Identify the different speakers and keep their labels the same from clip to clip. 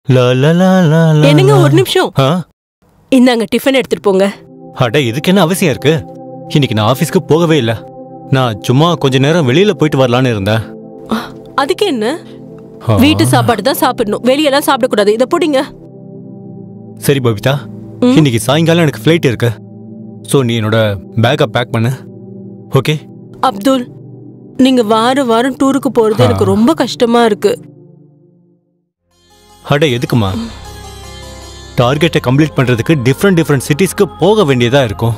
Speaker 1: என்னங்க ஒரு நிமிஷம். இந்தாங்க டிஃபன் எடுத்துட்டு போங்க.
Speaker 2: அட இதுக்கு என்ன அவசியம் இருக்கு? இன்னைக்கு நான் ஆபீஸ்க்கு போகவே இல்ல. நான் சும்மா கொஞ்ச நேரம் வெளியில போயிட்டு வரலான்னு இருந்தேன்.
Speaker 1: அதுக்கு என்ன? வீட்டு சாப்பாடு தான் சாப்பிடணும், வெளியெல்லாம் சாப்பிடக்கூடாது. இதை போடுங்க.
Speaker 2: சரி பபிதா, இன்னைக்கு சாயங்காலம் எனக்கு ஃப்ளைட் இருக்கு. ஸோ நீ என்னோட பேக்கை பேக் பண்ணு. ஓகே
Speaker 1: அப்துல், நீங்க வாரம் வாரம் டூருக்கு போறது எனக்கு ரொம்ப கஷ்டமா இருக்கு.
Speaker 2: அட எதுக்குமா? டார்கெட்டை கம்ப்ளீட் பண்றதுக்கு டிஃப்ரெண்ட் சிட்டிஸ்க்கு போக வேண்டியதா இருக்கும்.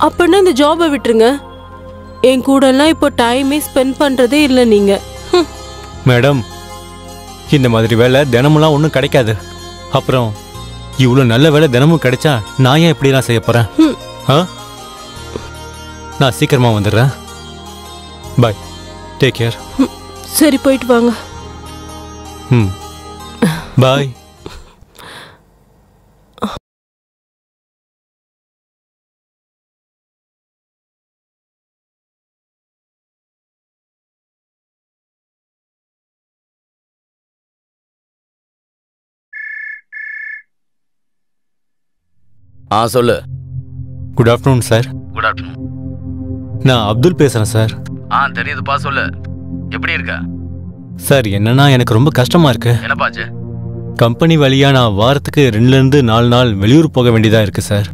Speaker 1: அப்படின்னா இந்த ஜாபை விட்டுருங்க. என் கூட எல்லாம் இப்போ டைமே ஸ்பெண்ட் பண்றதே இல்லை நீங்க.
Speaker 2: மேடம், இந்த மாதிரி வேலை தினமெல்லாம் ஒன்றும் கிடைக்காது. அப்புறம் இவ்வளோ நல்ல வேலை தினமும் கிடைச்சா நான் ஏன் இப்படிலாம் செய்ய போறேன்? நான் சீக்கிரமா வந்துடுறேன். பாய், டேக் கேர்.
Speaker 1: சரி, போயிட்டு வாங்க.
Speaker 2: பாய்.
Speaker 3: சொல்லு.
Speaker 2: Good afternoon sir.
Speaker 3: Good afternoon.
Speaker 2: நான் அப்துல் பேசுறேன் சார்.
Speaker 3: தெரியுதுப்பா, சொல்லு. எப்படி இருக்க?
Speaker 2: சார் என்னன்னா எனக்கு ரொம்ப கஷ்டமா இருக்கு.
Speaker 3: என்னப்பாச்சு?
Speaker 2: கம்பெனி வழியா நான் வாரத்துக்கு 2 to 4 நாள் வெளியூர் போக வேண்டியதா இருக்கு சார்.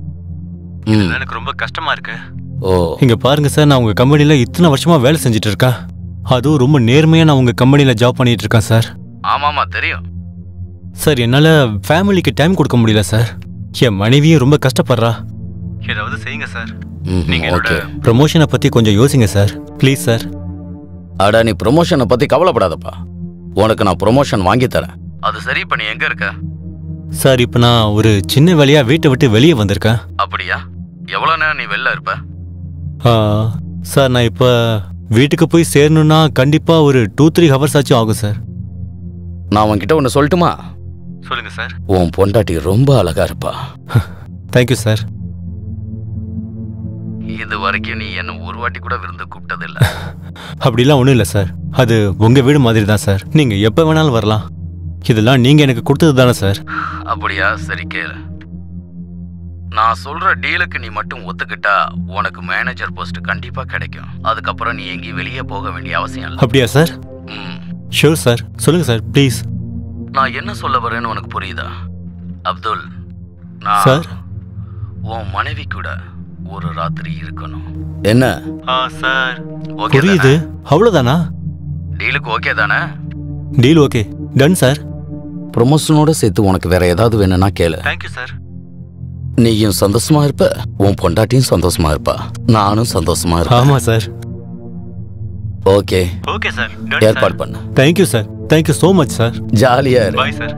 Speaker 2: எனக்கு ரொம்ப கஷ்டமா இருக்கு. இங்க பாருங்க சார், நான் உங்க கம்பெனில இத்தனை வருஷமா வேலை செஞ்சுட்டு இருக்கேன். அதுவும் ரொம்ப நேர்மையா நான் உங்க கம்பெனில ஜாப் பண்ணிட்டு இருக்கேன் சார்.
Speaker 3: ஆமாமா தெரியும்
Speaker 2: சார். என்னால ஃபேமிலிக்கு டைம் கொடுக்க முடியல சார். என் மனைவியும் ரொம்ப கஷ்டப்படுறா. ஏதாவது செய்யுங்க சார். நீங்க ப்ரமோஷனை பத்தி கொஞ்சம் யோசிங்க சார், ப்ளீஸ் சார்.
Speaker 3: அடா, நீ ப்ரமோஷனை பத்தி கவலைப்படாதப்பா. உனக்கு நான் ப்ரமோஷன் வாங்கி தரேன். அது சரி. இப்ப நீ எங்க இருக்க?
Speaker 2: சார், இப்ப நான் ஒரு சின்ன வேலையா வீட்டை விட்டு வெளியே வந்திருக்கேன்.
Speaker 3: அப்படியா? எவ்வளவு நேரம் நீ வெளில இருப்ப?
Speaker 2: சார், நான் இப்ப வீட்டுக்கு போய் சேரணும்னா கண்டிப்பா ஒரு 2-3 hours ஆச்சும் ஆகும் சார்.
Speaker 3: நான் உன்கிட்ட ஒன்னு சொல்லட்டுமா?
Speaker 2: சொல்லுங்க சார்.
Speaker 3: உன் பொண்டாட்டி ரொம்ப அழகா இருப்பா.
Speaker 2: Thank you sir.
Speaker 3: இது வரைக்கும் நீ என்ன ஒரு வாட்டி கூட விருந்து கூப்பிட்டதில்ல.
Speaker 2: அப்படிலாம் ஒன்றும் இல்லை சார். அது உங்க வீடு மாதிரி தான் சார். நீங்க எப்ப வேணாலும் வரலாம். இதெல்லாம் நீங்க எனக்கு கொடுத்தது தானே சார்.
Speaker 3: அப்படியா? சரி கேளு. நான் சொல்ற டீலுக்கு நீ மட்டும் ஒத்துக்கிட்டா உனக்கு மேனேஜர் போஸ்ட் கண்டிப்பா கிடைக்கும். அதுக்கப்புறம் நீ எங்கேயும் வெளியே போக வேண்டிய அவசியம் இல்லை.
Speaker 2: அப்படியா சார்? Sure sir. சொல்லுங்க சார், ப்ளீஸ்.
Speaker 3: நான் என்ன சொல்ல வரேன்னு உனக்கு புரியுதா அப்துல்? நான்
Speaker 2: சார்
Speaker 3: உன் மனைவி கூட ஒரு ராத்திரி இருக்கணும். என்ன
Speaker 2: சார்? புரியுது. அவ்வளவுதானா?
Speaker 3: டீலுக்கு ஓகே தானே?
Speaker 2: Deal okay. Done sir.
Speaker 3: ப்ரமோஷனோட சேர்த்து உனக்கு வேற ஏதாவது வேணும்னா கேளு.
Speaker 2: Thank you sir.
Speaker 3: நீயும் சந்தோஷமா இருப்ப, உன் பொண்டாட்டியும் சந்தோஷமா இருப்பா, நானும் சந்தோஷமா இருப்பேன்.
Speaker 2: ஆமா சார்.
Speaker 3: Okay
Speaker 2: okay sir.
Speaker 3: ஏற்பாடு பண்ணு.
Speaker 2: Thank you sir. Thank you so much sir.
Speaker 3: ஜாலியா இரு.
Speaker 2: Bye sir.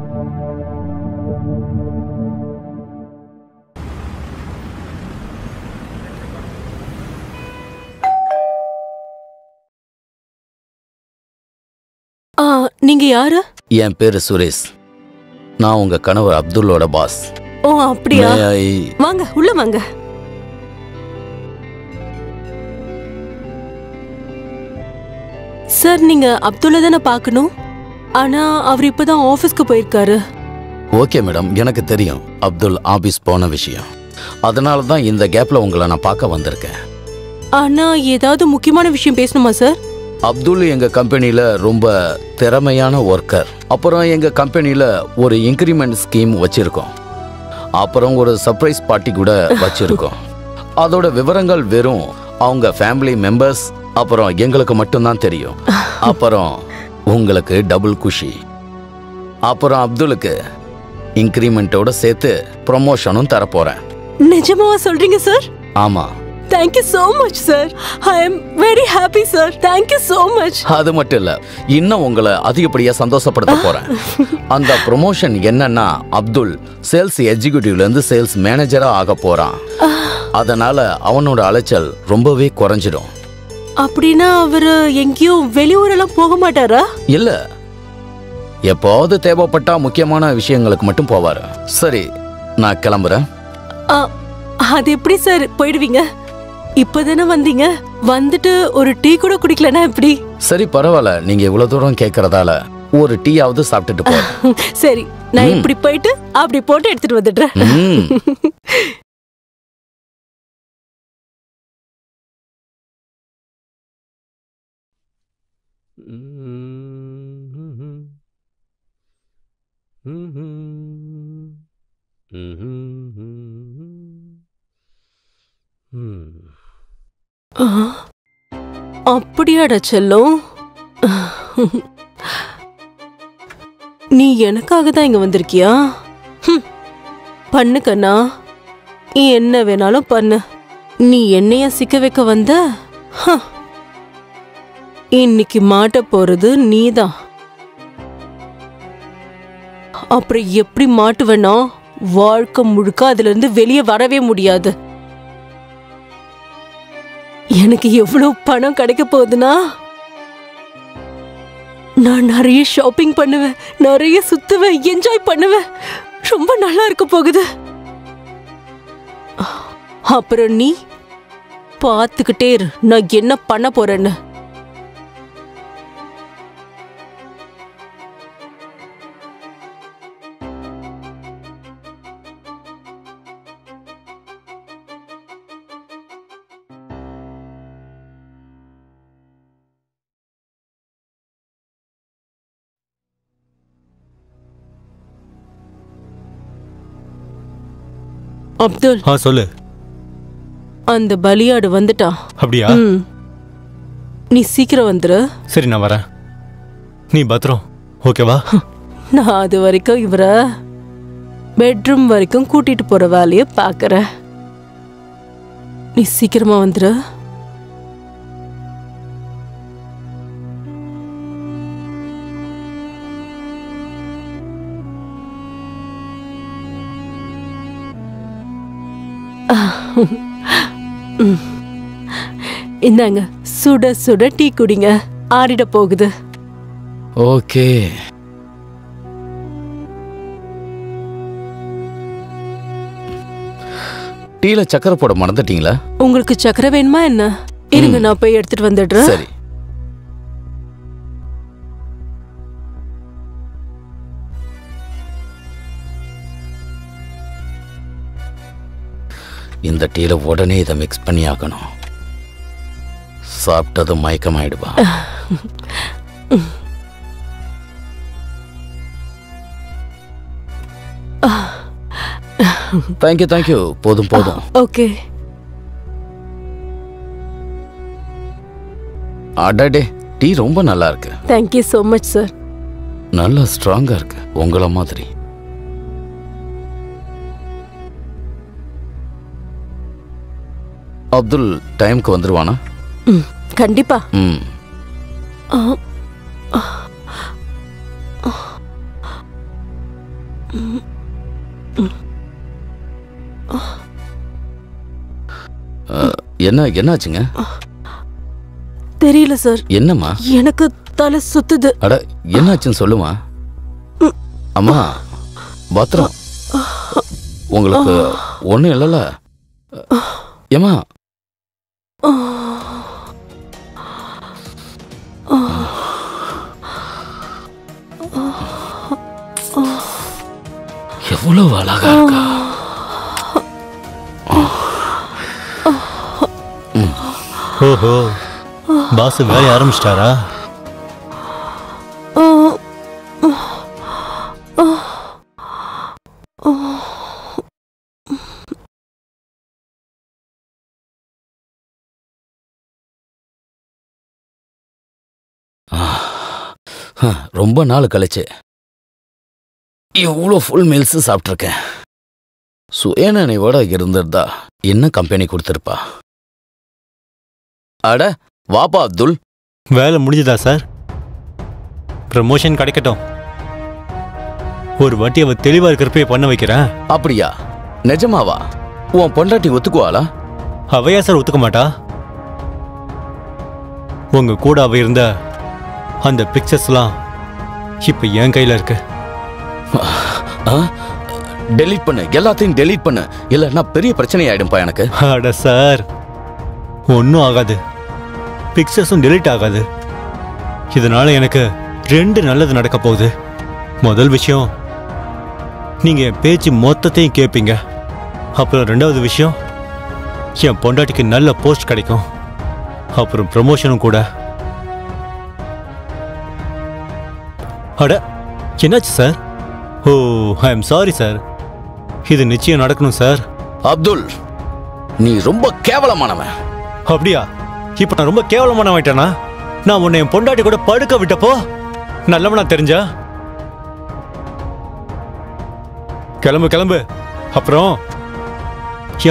Speaker 1: நீங்க யாரு?
Speaker 3: என் பேரு சுரேஷ். நான் உங்க கணவர் அப்துல்லோட பாஸ்.
Speaker 1: ஓ அப்படியா? வாங்க உள்ள வாங்க. சார், நீங்க அப்துல்ல தானே பார்க்கணும். ஆனா அவர் இப்பதான் ஆபீஸ்க்கு போயிருக்காரு.
Speaker 3: ஓகே மேடம், எனக்கு தெரியும் அப்துல் ஆபீஸ் போன விஷயம். அதனால தான் இந்த கேப்ல உங்களை நான் பார்க்க வந்திருக்கேன்.
Speaker 1: ஆனா ஏதாவது முக்கியமான விஷயம் பேசணுமா சார்?
Speaker 3: அப்துல் எங்க கம்பெனில ரொம்ப திறமையான ஒர்க்கர். அப்புறம் எங்க கம்பெனில ஒரு இன்கிரிமெண்ட் ஸ்கீம் வச்சிருக்கோம். அப்புறம் ஒரு சர்ப்ரைஸ் பார்ட்டி கூட வச்சிருக்கோம். அதோட விவரங்கள் வெறும் அவங்க ஃபேமிலி மெம்பர்ஸ் அப்புறம் எங்களுக்கு மட்டும்தான் தெரியும். அப்புறம் உங்களுக்கு டபுள் குஷி. அப்புறம் அப்துலுக்கு இன்கிரிமெண்டோட சேர்த்து ப்ரமோஷனும் தரப்போறேன்.
Speaker 1: நிஜமாவா சொல்றீங்க சார்?
Speaker 3: ஆமா.
Speaker 1: Thank you so much sir. I am very happy sir. Thank you so much.
Speaker 3: அது மட்டும் இல்ல, இன்னும் உங்களை அதிகப்படியா சந்தோஷப்படுத்த போறேன். அந்த ப்ரமோஷன் என்னன்னா, அப்துல் சேல்ஸ் எக்ஸிகியூட்டிவ்ல இருந்து சேல்ஸ் மேனேஜரா ஆக போறான். அதனால அவனோட அலைச்சல் ரொம்பவே குறைஞ்சிடும்.
Speaker 1: அப்படின்னா அவரு எங்கேயும் வெளியூரெல்லாம் போக மாட்டாரா?
Speaker 3: இல்ல, எப்போது தேவைப்பட்டா முக்கியமான விஷயங்களுக்கு மட்டும் போவாரு. சரி, நான் கிளம்புறேன்.
Speaker 1: அது எப்படி சார் போயிடுவீங்க? இப்பதானே வந்தீங்க, வந்துட்டு ஒரு டீ கூட குடிக்கலனா எப்படி?
Speaker 3: சரி பரவாயில்ல, நீங்க இவ்வளவு தூரம் கேட்கறதால ஒரு டீயாவது சாப்பிட்டுட்டு போ.
Speaker 1: சரி, நான் இப்படி போயிட்டு அப்படி போட்டு எடுத்துட்டு வந்துடுறேன். அப்படியாடா செல்லம், நீ எனக்காக தான் இங்க வந்திருக்கியா? பண்ணு கண்ணா, நீ என்ன வேணாலும் பண்ணு. நீ என்னைய சிக்க வைக்க வந்த? இன்னைக்கு மாட்ட போறது நீதான். அப்புறம் எப்படி மாட்டுவேனா? வாழ்க்கை முழுக்க அதுல இருந்து வெளியே வரவே முடியாது. எனக்கு எவ்வளவு பணம் கிடைக்க போகுதுன்னா, நான் நிறைய ஷாப்பிங் பண்ணுவேன், நிறைய சுத்துவேன், என்ஜாய் பண்ணுவேன். ரொம்ப நல்லா இருக்க போகுது. அப்புறம் நீ பார்த்துக்கிட்டே இரு நான் என்ன பண்ண போறேன்னு. அப்துல்,
Speaker 2: சொல்லு.
Speaker 1: அந்த பலியாடு வந்துட்டான்.
Speaker 2: அப்படியா?
Speaker 1: நீ சீக்கிரம் வந்துரு.
Speaker 2: சரி, நான் வரேன். நீ பத்திரம், ஓகேவா?
Speaker 1: நான் அது வரைக்கும் இவரை பெட்ரூம் வரைக்கும் கூட்டிட்டு போற வேலைய பாக்குறேன். நீ சீக்கிரமா வந்துரு. இந்தாங்க, சுட சுட டீ குடிங்க, ஆறிட போகுது.
Speaker 3: ஓகே. டீல சக்கரை போட மறந்துட்டீங்களா?
Speaker 1: உங்களுக்கு சக்கரை வேணுமா என்ன? இருங்க, நான் போய் எடுத்துட்டு வந்துடுறேன்.
Speaker 3: சரி. இந்த டீல உடனே இதை மிக்ஸ் பண்ணி ஆக்கணும். சாப்பிட்டது மயக்கமாயிடுவா. Thank you thank you. போதும் போதும்.
Speaker 1: ஓகே.
Speaker 3: அடடே, டீ ரொம்ப நல்லா இருக்கு.
Speaker 1: Thank you so much sir.
Speaker 3: நல்லா ஸ்ட்ராங்கா இருக்கு, உங்கள மாதிரி. அப்துல் டைம்க்கு வந்துருவானா?
Speaker 1: கண்டிப்பா.
Speaker 3: என்னாச்சுங்க?
Speaker 1: தெரியல சார்.
Speaker 3: என்னம்மா?
Speaker 1: எனக்கு தலை சுத்துது.
Speaker 3: அட, என்னாச்சுன்னு சொல்லுமா. அம்மா பத்திரம், உங்களுக்கு ஒண்ணும் இல்லைல்ல? ஏமா? எவ்வளவு அழகா இருக்கா.
Speaker 2: ஓஹோ, பாஸ் வேலைய ஆரம்பிச்சிட்டாரா?
Speaker 3: ரொம்ப நாள் கழிச்சு எவ்வளோ ஃபுல் மீல்ஸ் சாப்பிட்ருக்கேன். சுயநினைவோட இருந்திருந்தா என்ன கம்பெனி கொடுத்துருப்பா. அட வாப்பா அப்துல்.
Speaker 2: வேலை முடிஞ்சுதா சார்? ப்ரமோஷன் கிடைக்கட்டும். ஒரு வாட்டி அவ தெளிவா இருக்கிறப்பே பண்ண வைக்கிறேன்.
Speaker 3: அப்படியா? நிஜமாவா? உன் பொண்டாட்டி ஒத்துக்குவாளா?
Speaker 2: அவையா சார் ஒத்துக்க மாட்டா? உங்க கூட அவ இருந்த அந்த பிக்சர்ஸ்லாம் இப்ப என் கையில இருக்கு.
Speaker 3: டெலீட் பண்ணு, எல்லாத்தையும் டெலீட் பண்ணு, இல்லைன்னா பெரிய பிரச்சனை ஆயிடும்பா எனக்கு.
Speaker 2: அட சார், ஒன்றும் ஆகாது. பிக்சர்ஸும் டெலீட் ஆகாது. இதனால எனக்கு 2 நல்லது நடக்க போகுது. முதல் விஷயம், நீங்க என் பேச்சு மொத்தத்தையும் கேட்பீங்க. அப்புறம் 2வது விஷயம், என் பொண்டாட்டிக்கு நல்ல போஸ்ட் கிடைக்கும். அப்புறம் ப்ரமோஷனும் கூட. அட, என்னாச்சு sir? Oh, I am sorry sir. இது நிச்சயம் நடக்கணும் சார்.
Speaker 3: அப்துல், நீ ரொம்ப கேவலமானவன்.
Speaker 2: அப்படியா? இப்ப நான் ரொம்ப கேவலமானவன்ட்டேனா? நான் உன்னை என் பொண்டாட்டி கூட படுக்க விட்டப்போ நல்லவனா தெரிஞ்சா? கிளம்பு கிளம்பு. அப்புறம்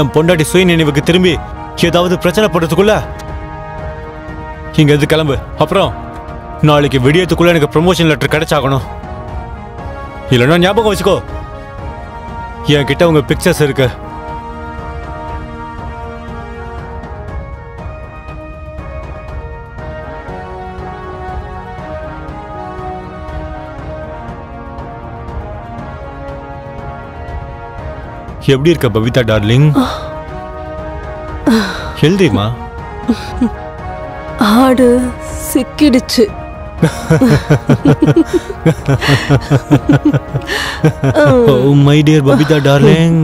Speaker 2: என் பொண்டாட்டி சுய நினைவுக்கு திரும்பி ஏதாவது பிரச்சனை படுறதுக்குள்ள இங்க இருந்து கிளம்பு. அப்புறம் நாளைக்கு விடியத்துக்குள்ள எனக்கு ப்ரமோஷன் லெட்டர் கிடைச்சாகணும். இல்லைன்னா ஞாபகம் வச்சுக்கோ, என் கிட்ட உங்க பிக்சர்ஸ் இருக்கு. எப்படி இருக்க பவிதா டார்லிங்? எழுதிமா.
Speaker 1: ஆடு சிக்கிடுச்சு.
Speaker 2: Oh my dear Babita darling.